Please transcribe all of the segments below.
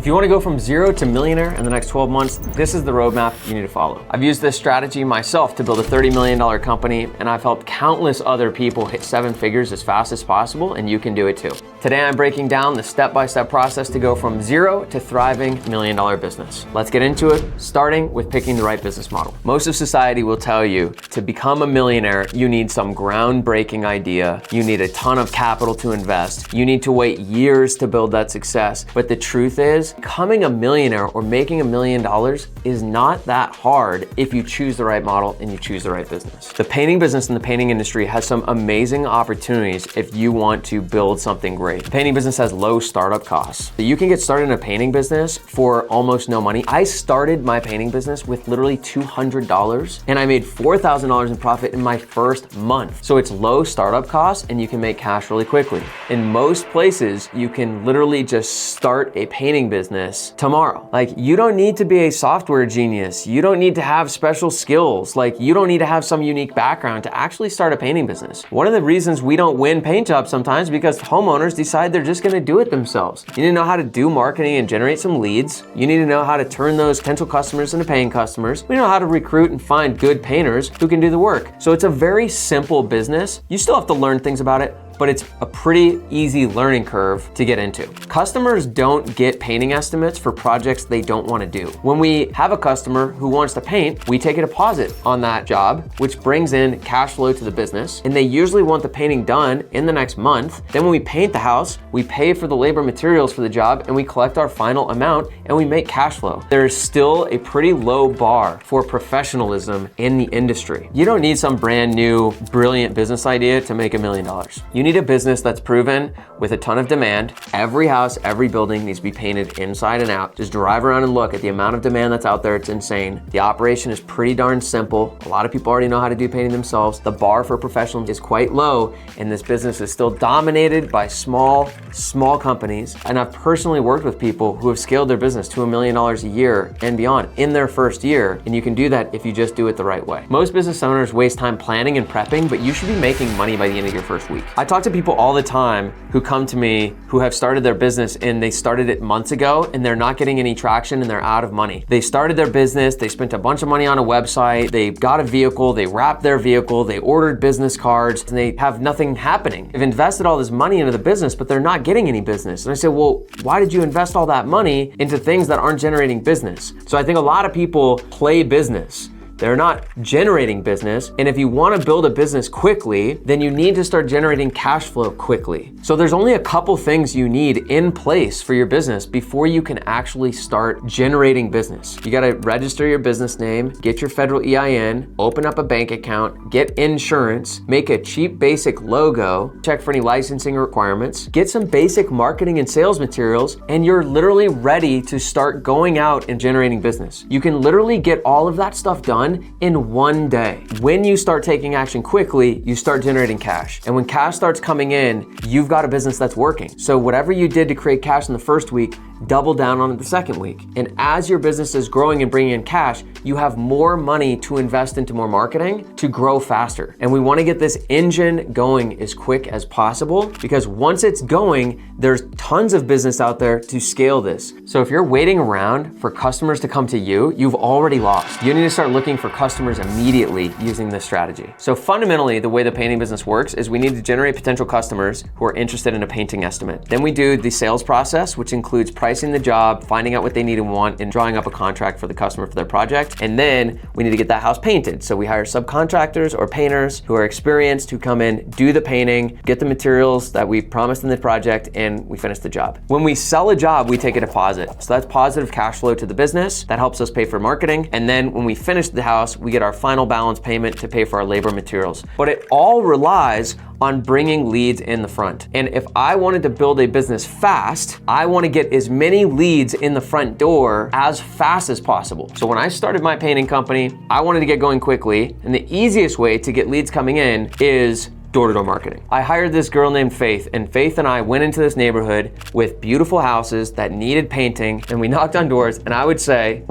If you want to go from zero to millionaire in the next 12 months, this is the roadmap you need to follow. I've used this strategy myself to build a $30 million company, and I've helped countless other people hit 7 figures as fast as possible, and you can do it too. Today, I'm breaking down the step-by-step process to go from zero to thriving $1 million business. Let's get into it, starting with picking the right business model. Most of society will tell you to become a millionaire, you need some groundbreaking idea, you need a ton of capital to invest, you need to wait years to build that success. But the truth is, becoming a millionaire or making $1 million is not that hard if you choose the right model and you choose the right business. The painting business and the painting industry has some amazing opportunities if you want to build something great. The painting business has low startup costs. You can get started in a painting business for almost no money. I started my painting business with literally $200 and I made $4,000 in profit in my first month. So it's low startup costs and you can make cash really quickly. In most places, you can literally just start a painting business tomorrow. Like, you don't need to be a software genius. You don't need to have special skills. Like, you don't need to have some unique background to actually start a painting business. One of the reasons we don't win paint jobs sometimes because homeowners decide they're just gonna do it themselves. You need to know how to do marketing and generate some leads. You need to know how to turn those potential customers into paying customers. We know how to recruit and find good painters who can do the work. So it's a very simple business. You still have to learn things about it, but it's a pretty easy learning curve to get into. Customers don't get painting estimates for projects they don't want to do. When we have a customer who wants to paint, we take a deposit on that job, which brings in cash flow to the business, and they usually want the painting done in the next month. Then when we paint the house, we pay for the labor materials for the job, and we collect our final amount, and we make cash flow. There is still a pretty low bar for professionalism in the industry. You don't need some brand new, brilliant business idea to make $1 million. You need a business that's proven with a ton of demand. Every house, every building needs to be painted inside and out. Just drive around and look at the amount of demand that's out there. It's insane. The operation is pretty darn simple. A lot of people already know how to do painting themselves. The bar for professionals is quite low, and this business is still dominated by small companies. And I've personally worked with people who have scaled their business to $1 million a year and beyond in their first year. And you can do that if you just do it the right way. Most business owners waste time planning and prepping, but you should be making money by the end of your first week. I talk to people all the time who come to me who have started their business and they started it months ago and they're not getting any traction and they're out of money. They started their business, they spent a bunch of money on a website, they got a vehicle, they wrapped their vehicle, they ordered business cards, and they have nothing happening. They've invested all this money into the business, but they're not getting any business. And I say, well, why did you invest all that money into things that aren't generating business? So I think a lot of people play business. They're not generating business. And if you want to build a business quickly, then you need to start generating cash flow quickly. So there's only a couple things you need in place for your business before you can actually start generating business. You got to register your business name, get your federal EIN, open up a bank account, get insurance, make a cheap basic logo, check for any licensing requirements, get some basic marketing and sales materials, and you're literally ready to start going out and generating business. You can literally get all of that stuff done in one day. When you start taking action quickly, you start generating cash. And when cash starts coming in, you've got a business that's working. So whatever you did to create cash in the first week, double down on it the second week. And as your business is growing and bringing in cash, you have more money to invest into more marketing to grow faster. And we want to get this engine going as quick as possible because once it's going, there's tons of business out there to scale this. So if you're waiting around for customers to come to you, you've already lost. You need to start looking for customers immediately using this strategy. So fundamentally, the way the painting business works is we need to generate potential customers who are interested in a painting estimate. Then we do the sales process, which includes pricing the job, finding out what they need and want, and drawing up a contract for the customer for their project. And then we need to get that house painted. So we hire subcontractors or painters who are experienced, who come in, do the painting, get the materials that we've promised in the project, and we finish the job. When we sell a job, we take a deposit. So that's positive cash flow to the business. That helps us pay for marketing. And then when we finish the house, we get our final balance payment to pay for our labor materials. But it all relies on bringing leads in the front. And if I wanted to build a business fast, I want to get as many leads in the front door as fast as possible. So when I started my painting company, I wanted to get going quickly. And the easiest way to get leads coming in is door-to-door marketing. I hired this girl named Faith, and Faith and I went into this neighborhood with beautiful houses that needed painting, and we knocked on doors, and I would say,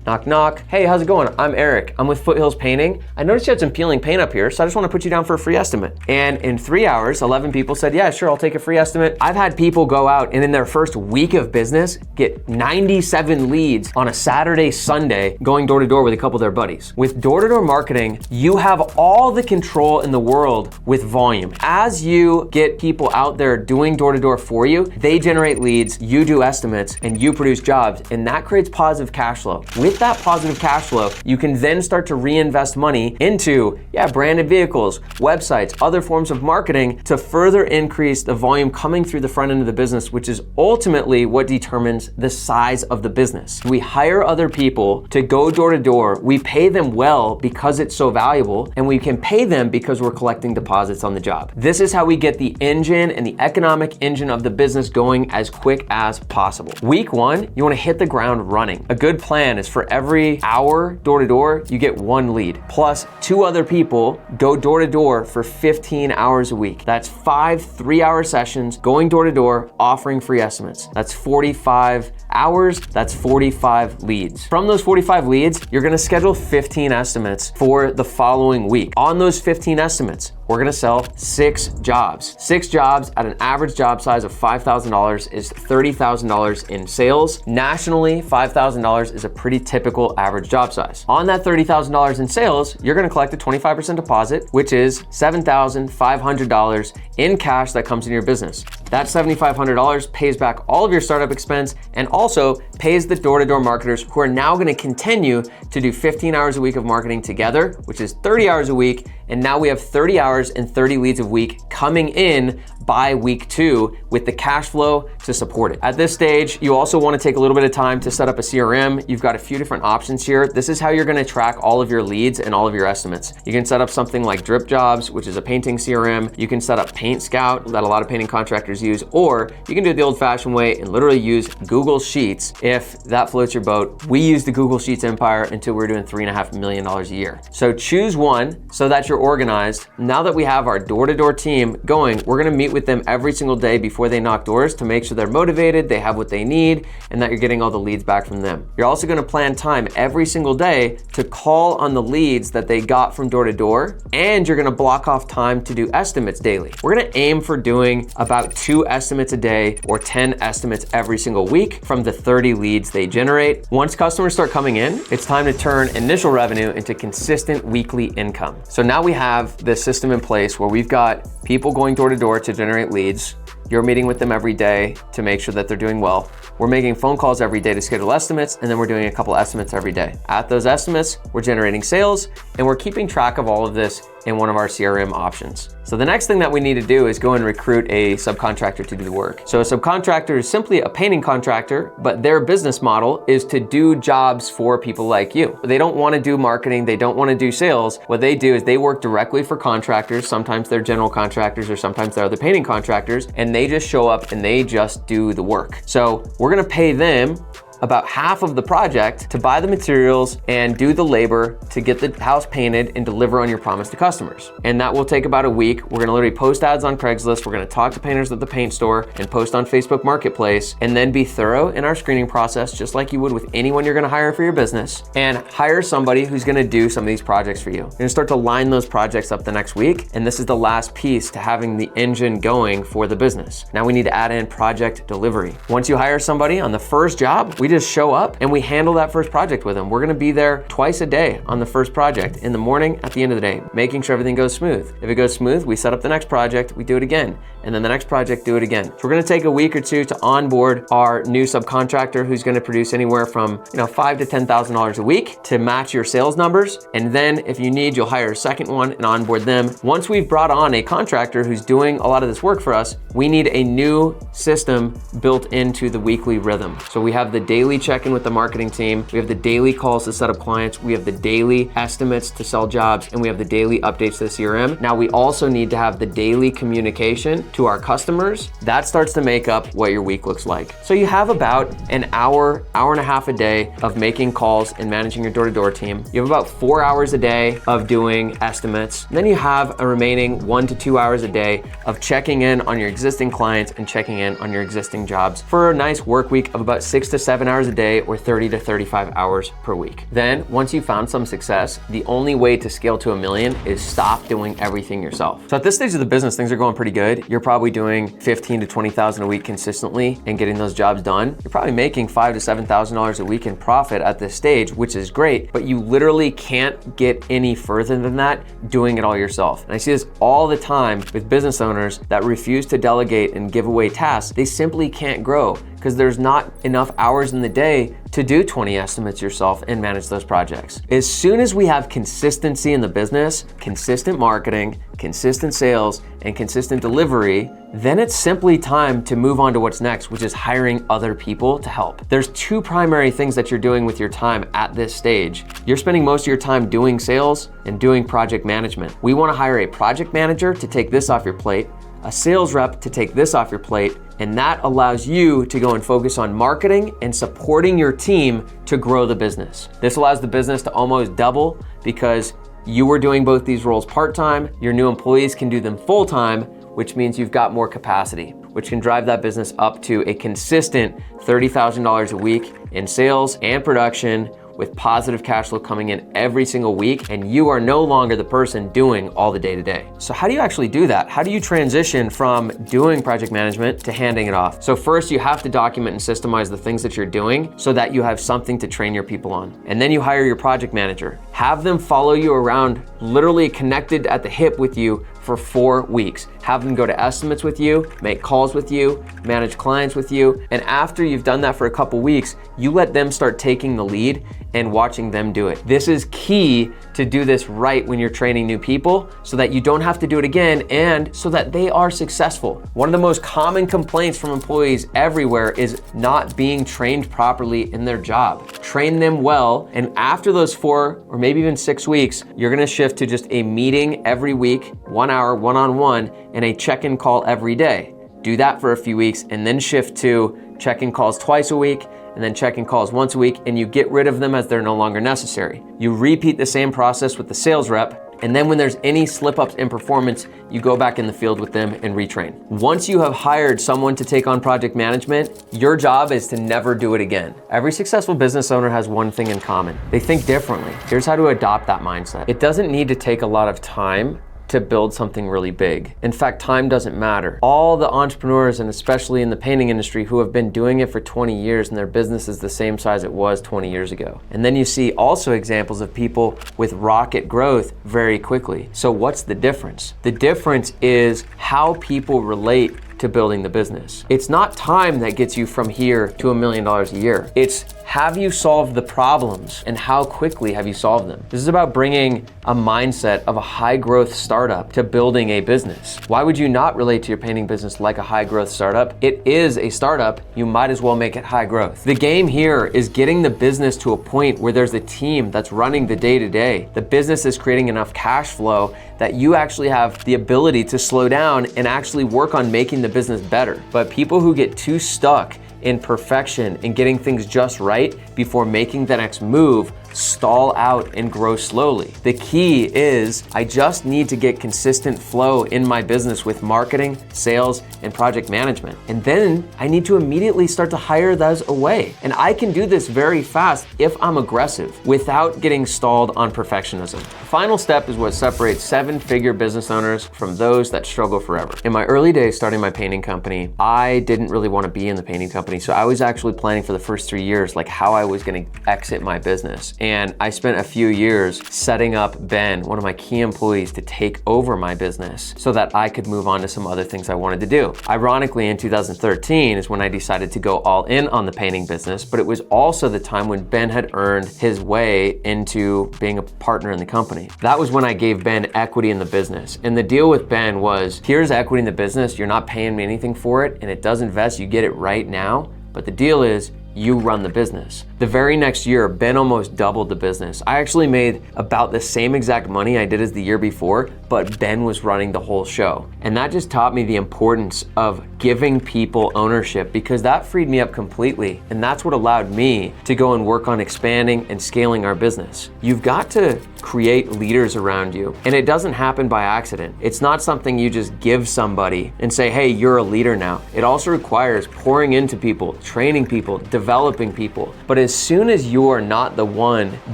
Knock, knock. Hey, how's it going? I'm Eric. I'm with Foothills Painting. I noticed you had some peeling paint up here, so I just want to put you down for a free estimate. And in 3 hours, 11 people said, yeah, sure, I'll take a free estimate. I've had people go out and in their first week of business, get 97 leads on a Saturday, Sunday, going door to door with a couple of their buddies. With door-to-door marketing, you have all the control in the world with volume. As you get people out there doing door-to-door for you, they generate leads, you do estimates, and you produce jobs, and that creates positive cash flow. With that positive cash flow, you can then start to reinvest money into, branded vehicles, websites, other forms of marketing to further increase the volume coming through the front end of the business, which is ultimately what determines the size of the business. We hire other people to go door to door. We pay them well because it's so valuable, and we can pay them because we're collecting deposits on the job. This is how we get the engine and the economic engine of the business going as quick as possible. Week 1, you want to hit the ground running. A good plan is for every hour door to door, you get 1 lead, plus 2 other people go door to door for 15 hours a week. That's 5 3-hour sessions going door to door, offering free estimates. That's 45 hours, that's 45 leads. From those 45 leads, you're gonna schedule 15 estimates for the following week. On those 15 estimates, we're gonna sell 6 jobs. 6 jobs at an average job size of $5,000 is $30,000 in sales. Nationally, $5,000 is a pretty typical average job size. On that $30,000 in sales, you're gonna collect a 25% deposit, which is $7,500 in cash that comes into your business. That $7,500 pays back all of your startup expense and also pays the door-to-door marketers who are now gonna continue to do 15 hours a week of marketing together, which is 30 hours a week. And now we have 30 hours and 30 leads a week coming in by week 2 with the cash flow to support it. At this stage, you also want to take a little bit of time to set up a CRM. You've got a few different options here. This is how you're going to track all of your leads and all of your estimates. You can set up something like Drip Jobs, which is a painting CRM. You can set up Paint Scout that a lot of painting contractors use, or you can do it the old-fashioned way and literally use Google Sheets if that floats your boat. We use the Google Sheets empire until we're doing $3.5 million a year. So choose one so that you're organized. Now that we have our door-to-door team going, we're going to meet with them every single day before they knock doors to make sure they're motivated, they have what they need, and that you're getting all the leads back from them. You're also going to plan time every single day to call on the leads that they got from door to door, and you're going to block off time to do estimates daily. We're going to aim for doing about 2 estimates a day or 10 estimates every single week from the 30 leads they generate. Once customers start coming in, it's time to turn initial revenue into consistent weekly income. So now we have this system in place where we've got people going door to door to generate leads. You're meeting with them every day to make sure that they're doing well. We're making phone calls every day to schedule estimates, and then we're doing a couple estimates every day. At those estimates, we're generating sales, and we're keeping track of all of this in one of our CRM options. So the next thing that we need to do is go and recruit a subcontractor to do the work. So a subcontractor is simply a painting contractor, but their business model is to do jobs for people like you. They don't want to do marketing, they don't want to do sales. What they do is they work directly for contractors. Sometimes they're general contractors or sometimes they're other painting contractors, and they just show up and they just do the work. So we're gonna pay them about half of the project to buy the materials and do the labor to get the house painted and deliver on your promise to customers. And that will take about a week. We're gonna literally post ads on Craigslist. We're gonna talk to painters at the paint store and post on Facebook Marketplace, and then be thorough in our screening process, just like you would with anyone you're gonna hire for your business, and hire somebody who's gonna do some of these projects for you. You're gonna start to line those projects up the next week, and this is the last piece to having the engine going for the business. Now we need to add in project delivery. Once you hire somebody on the first job, we just show up and we handle that first project with them. We're gonna be there twice a day on the first project, in the morning, at the end of the day, making sure everything goes smooth. If it goes smooth, we set up the next project, we do it again, and then the next project, do it again. So we're gonna take a week or 2 to onboard our new subcontractor who's gonna produce anywhere from $5,000 to $10,000 a week to match your sales numbers. And then if you need, you'll hire a second one and onboard them. Once we've brought on a contractor who's doing a lot of this work for us, we need a new system built into the weekly rhythm. So we have the daily check-in with the marketing team, we have the daily calls to set up clients, we have the daily estimates to sell jobs, and we have the daily updates to the CRM. Now we also need to have the daily communication to our customers. That starts to make up what your week looks like. So you have about an hour, hour and a half a day of making calls and managing your door-to-door team. You have about 4 hours a day of doing estimates. And then you have a remaining 1 to 2 hours a day of checking in on your existing clients and checking in on your existing jobs for a nice work week of about 6 to 7 7 hours a day or 30 to 35 hours per week. Then once you've found some success, the only way to scale to $1 million is stop doing everything yourself. So at this stage of the business, things are going pretty good. You're probably doing 15 to 20,000 a week consistently and getting those jobs done. You're probably making $5,000 to $7,000 a week in profit at this stage, which is great, but you literally can't get any further than that doing it all yourself. And I see this all the time with business owners that refuse to delegate and give away tasks. They simply can't grow because there's not enough hours in the day to do 20 estimates yourself and manage those projects. As soon as we have consistency in the business, consistent marketing, consistent sales, and consistent delivery, then it's simply time to move on to what's next, which is hiring other people to help. There's two primary things that you're doing with your time at this stage. You're spending most of your time doing sales and doing project management. We want to hire a project manager to take this off your plate, a sales rep to take this off your plate, and that allows you to go and focus on marketing and supporting your team to grow the business. This allows the business to almost double because you were doing both these roles part-time, your new employees can do them full-time, which means you've got more capacity, which can drive that business up to a consistent $30,000 a week in sales and production with positive cash flow coming in every single week, and you are no longer the person doing all the day-to-day. So how do you actually do that? How do you transition from doing project management to handing it off? So first you have to document and systemize the things that you're doing so that you have something to train your people on. And then you hire your project manager. Have them follow you around, literally connected at the hip with you for 4 weeks. Have them go to estimates with you, make calls with you, manage clients with you. And after you've done that for a couple weeks, you let them start taking the lead and watching them do it. This is key to do this right when you're training new people so that you don't have to do it again and so that they are successful. One of the most common complaints from employees everywhere is not being trained properly in their job. Train them well, and after those 4 or maybe even 6 weeks, you're gonna shift to just a meeting every week, 1 hour, one-on-one, and a check-in call every day. Do that for a few weeks and then shift to check-in calls twice a week and then check-in calls once a week, and you get rid of them as they're no longer necessary. You repeat the same process with the sales rep, and then when there's any slip-ups in performance, you go back in the field with them and retrain. Once you have hired someone to take on project management, your job is to never do it again. Every successful business owner has one thing in common. They think differently. Here's how to adopt that mindset. It doesn't need to take a lot of time to build something really big. In fact, time doesn't matter. All the entrepreneurs, and especially in the painting industry, who have been doing it for 20 years and their business is the same size it was 20 years ago. And then you see also examples of people with rocket growth very quickly. So what's the difference? The difference is how people relate to building the business. It's not time that gets you from here to $1 million a year. It's have you solved the problems and how quickly have you solved them? This is about bringing a mindset of a high growth startup to building a business. Why would you not relate to your painting business like a high growth startup? It is a startup. You might as well make it high growth. The game here is getting the business to a point where there's a team that's running the day-to-day. The business is creating enough cash flow that you actually have the ability to slow down and actually work on making the business better. But people who get too stuck in perfection and getting things just right before making the next move stall out and grow slowly. The key is I just need to get consistent flow in my business with marketing, sales, and project management. And then I need to immediately start to hire those away. And I can do this very fast if I'm aggressive without getting stalled on perfectionism. The final step is what separates 7-figure business owners from those that struggle forever. In my early days starting my painting company, I didn't really want to be in the painting company. So I was actually planning for the first 3 years, like how I was going to exit my business. And I spent a few years setting up Ben, one of my key employees, to take over my business so that I could move on to some other things I wanted to do. Ironically, in 2013 is when I decided to go all in on the painting business, but it was also the time when Ben had earned his way into being a partner in the company. That was when I gave Ben equity in the business. And the deal with Ben was, here's equity in the business, you're not paying me anything for it, and it does invest, you get it right now. But the deal is, you run the business. The very next year, Ben almost doubled the business. I actually made about the same exact money I did as the year before, but Ben was running the whole show. And that just taught me the importance of giving people ownership, because that freed me up completely. And that's what allowed me to go and work on expanding and scaling our business. You've got to create leaders around you. And it doesn't happen by accident. It's not something you just give somebody and say, hey, you're a leader now. It also requires pouring into people, training people, developing people. But as soon as you're not the one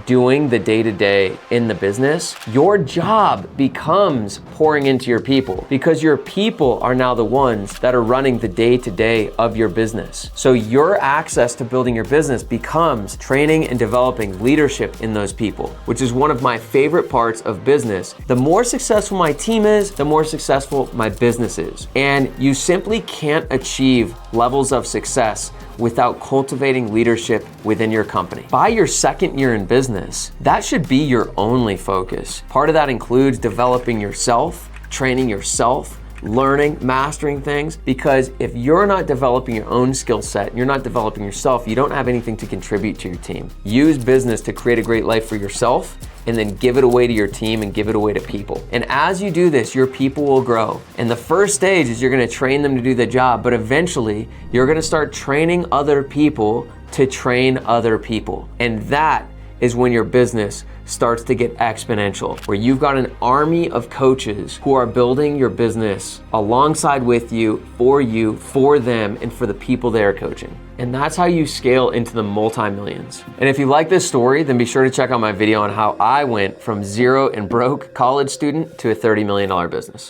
doing the day-to-day in the business, your job becomes pouring into your people, because your people are now the ones that are running the day-to-day of your business. So your access to building your business becomes training and developing leadership in those people, which is one of my favorite parts of business. The more successful my team is, the more successful my business is. And you simply can't achieve levels of success without cultivating leadership within your company. By your second year in business, that should be your only focus. Part of that includes developing yourself, training yourself, learning, mastering things, because if you're not developing your own skill set, you're not developing yourself, you don't have anything to contribute to your team. Use business to create a great life for yourself, and then give it away to your team and give it away to people. And as you do this, your people will grow. And the first stage is you're gonna train them to do the job, but eventually you're gonna start training other people to train other people. And that is when your business starts to get exponential, where you've got an army of coaches who are building your business alongside with you, for them, and for the people they are coaching. And that's how you scale into the multi-millions. And if you like this story, then be sure to check out my video on how I went from zero and broke college student to a $30 million business.